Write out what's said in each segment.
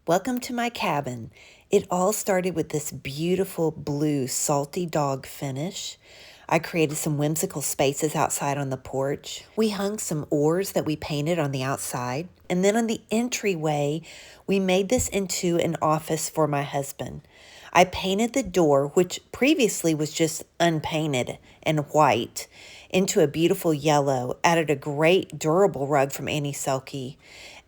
Welcome to my cabin. It all started with this beautiful blue salty dog finish. I created some whimsical spaces outside on the porch. We hung some oars that we painted on the outside. And then on the entryway, we made this into an office for my husband. I painted the door, which previously was just unpainted and white, into a beautiful yellow, added a great durable rug from Annie Selke.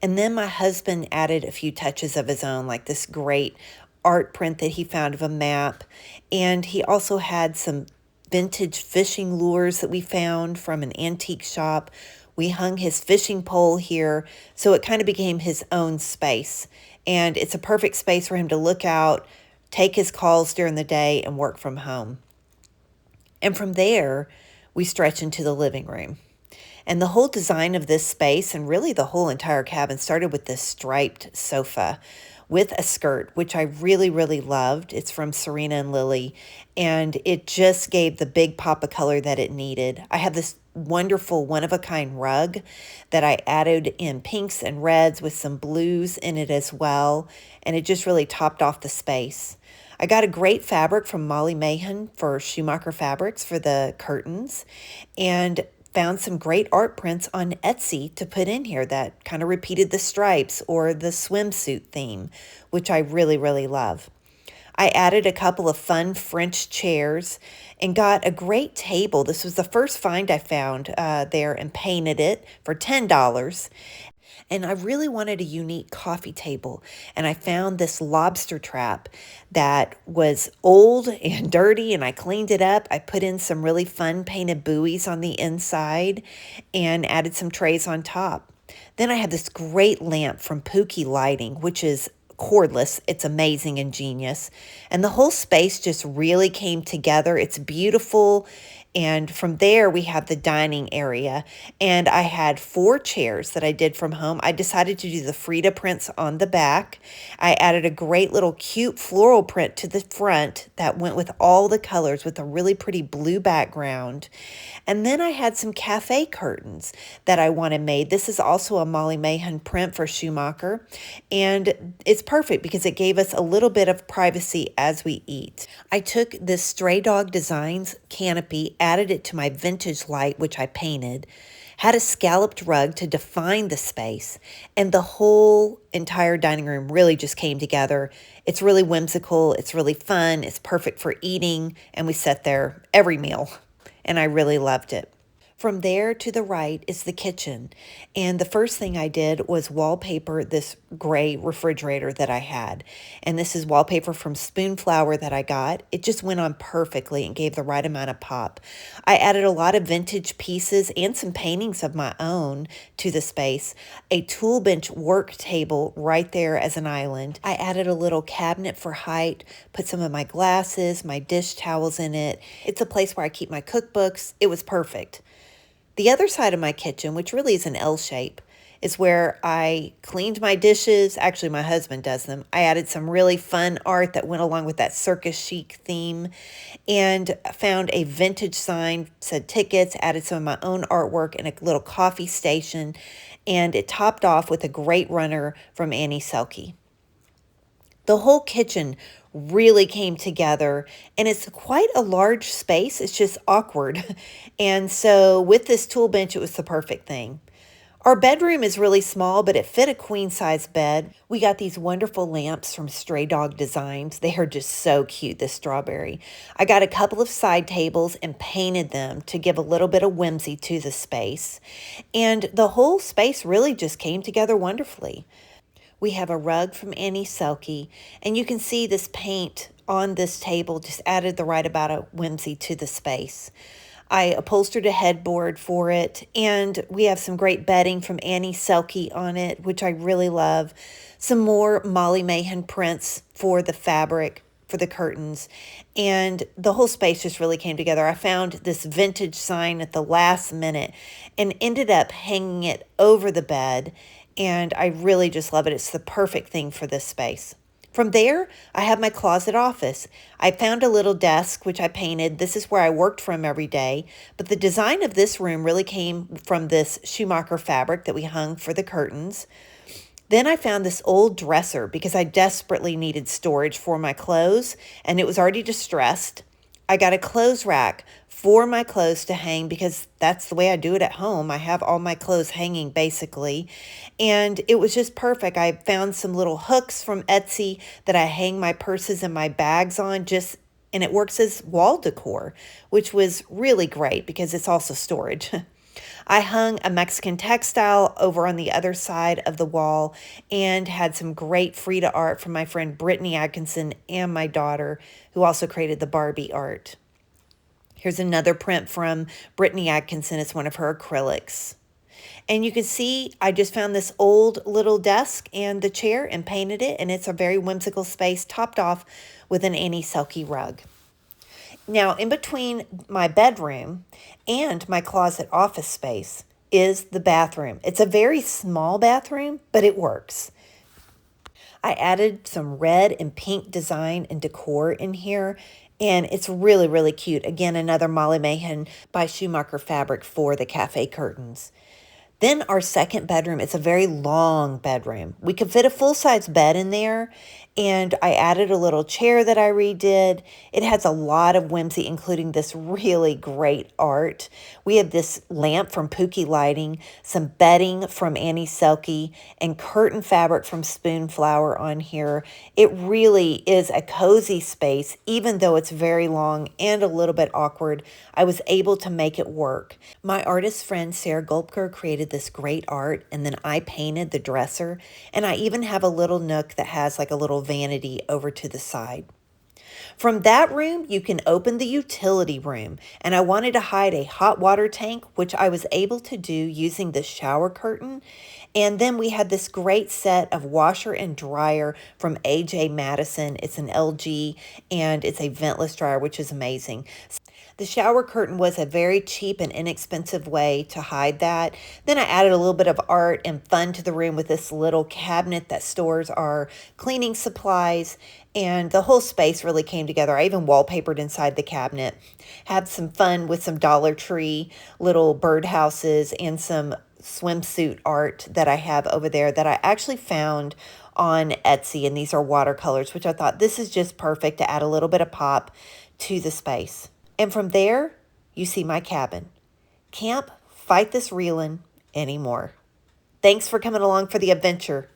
And then my husband added a few touches of his own, like this great art print that he found of a map. And he also had some vintage fishing lures that we found from an antique shop. We hung his fishing pole here, so it kind of became his own space. And it's a perfect space for him to look out, take his calls during the day, and work from home. And from there, we stretch into the living room. And the whole design of this space, and really the whole entire cabin, started with this striped sofa with a skirt, which I really, really loved. It's from Serena and Lily, and it just gave the big pop of color that it needed. I have this wonderful one-of-a-kind rug that I added in pinks and reds with some blues in it as well, and it just really topped off the space. I got a great fabric from Molly Mahan for Schumacher Fabrics for the curtains, and found some great art prints on Etsy to put in here that kind of repeated the stripes or the swimsuit theme, which I really, really love. I added a couple of fun French chairs and got a great table. This was the first find I found there, and painted it for $10. And I really wanted a unique coffee table. And I found this lobster trap that was old and dirty, and I cleaned it up. I put in some really fun painted buoys on the inside and added some trays on top. Then I had this great lamp from Pookie Lighting, which is cordless. It's amazing and genius. And the whole space just really came together. It's beautiful. And from there, we have the dining area. And I had 4 chairs that I did from home. I decided to do the Frida prints on the back. I added a great little cute floral print to the front that went with all the colors with a really pretty blue background. And then I had some cafe curtains that I wanted made. This is also a Molly Mahan print for Schumacher. And it's perfect because it gave us a little bit of privacy as we eat. I took this Stray Dog Designs canopy, added it to my vintage light, which I painted, had a scalloped rug to define the space, and the whole entire dining room really just came together. It's really whimsical, it's really fun, it's perfect for eating, and we sat there every meal, and I really loved it. From there to the right is the kitchen. And the first thing I did was wallpaper this gray refrigerator that I had. And this is wallpaper from Spoonflower that I got. It just went on perfectly and gave the right amount of pop. I added a lot of vintage pieces and some paintings of my own to the space. A tool bench work table right there as an island. I added a little cabinet for height, put some of my glasses, my dish towels in it. It's a place where I keep my cookbooks. It was perfect. The other side of my kitchen, which really is an L shape, is where I cleaned my dishes. Actually, my husband does them. I added some really fun art that went along with that circus chic theme, and found a vintage sign, said tickets, added some of my own artwork and a little coffee station, and it topped off with a great runner from Annie Selke. The whole kitchen really came together, and it's quite a large space. It's just awkward. And so with this tool bench, it was the perfect thing. Our bedroom is really small, but it fit a queen size bed. We got these wonderful lamps from Stray Dog Designs. They are just so cute, this strawberry. I got a couple of side tables and painted them to give a little bit of whimsy to the space. And the whole space really just came together wonderfully. We have a rug from Annie Selke, and you can see this paint on this table just added the right amount of whimsy to the space. I upholstered a headboard for it, and we have some great bedding from Annie Selke on it, which I really love. Some more Molly Mahan prints for the fabric, for the curtains, and the whole space just really came together. I found this vintage sign at the last minute and ended up hanging it over the bed, and I really just love it. It's the perfect thing for this space. From there, I have my closet office. I found a little desk, which I painted. This is where I worked from every day. But the design of this room really came from this Schumacher fabric that we hung for the curtains. Then I found this old dresser because I desperately needed storage for my clothes and it was already distressed. I got a clothes rack for my clothes to hang because that's the way I do it at home. I have all my clothes hanging basically. And it was just perfect. I found some little hooks from Etsy that I hang my purses and my bags on, just and it works as wall decor, which was really great because it's also storage. I hung a Mexican textile over on the other side of the wall and had some great Frida art from my friend Brittany Atkinson and my daughter, who also created the Barbie art. Here's another print from Brittany Atkinson. It's one of her acrylics. And you can see I just found this old little desk and the chair and painted it, and it's a very whimsical space topped off with an Annie Selke rug. Now, in between my bedroom and my closet office space is the bathroom. It's a very small bathroom, but it works. I added some red and pink design and decor in here, and it's really, really cute. Again, another Molly Mahan by Schumacher fabric for the cafe curtains. Then our second bedroom, it's a very long bedroom. We could fit a full-size bed in there, and I added a little chair that I redid. It has a lot of whimsy, including this really great art. We have this lamp from Pookie Lighting, some bedding from Annie Selke, and curtain fabric from Spoonflower on here. It really is a cozy space, even though it's very long and a little bit awkward. I was able to make it work. My artist friend Sarah Gulpker created this great art, and then I painted the dresser, and I even have a little nook that has like a little vanity over to the side. From that room, you can open the utility room, and I wanted to hide a hot water tank, which I was able to do using the shower curtain. And then we had this great set of washer and dryer from AJ Madison. It's an LG, and it's a ventless dryer, which is amazing. The shower curtain was a very cheap and inexpensive way to hide that. Then I added a little bit of art and fun to the room with this little cabinet that stores our cleaning supplies, and the whole space really came together. I even wallpapered inside the cabinet. Had some fun with some Dollar Tree little birdhouses and some swimsuit art that I have over there that I actually found on Etsy, and these are watercolors, which I thought this is just perfect to add a little bit of pop to the space. And from there, you see my cabin. Can't fight this reeling anymore. Thanks for coming along for the adventure.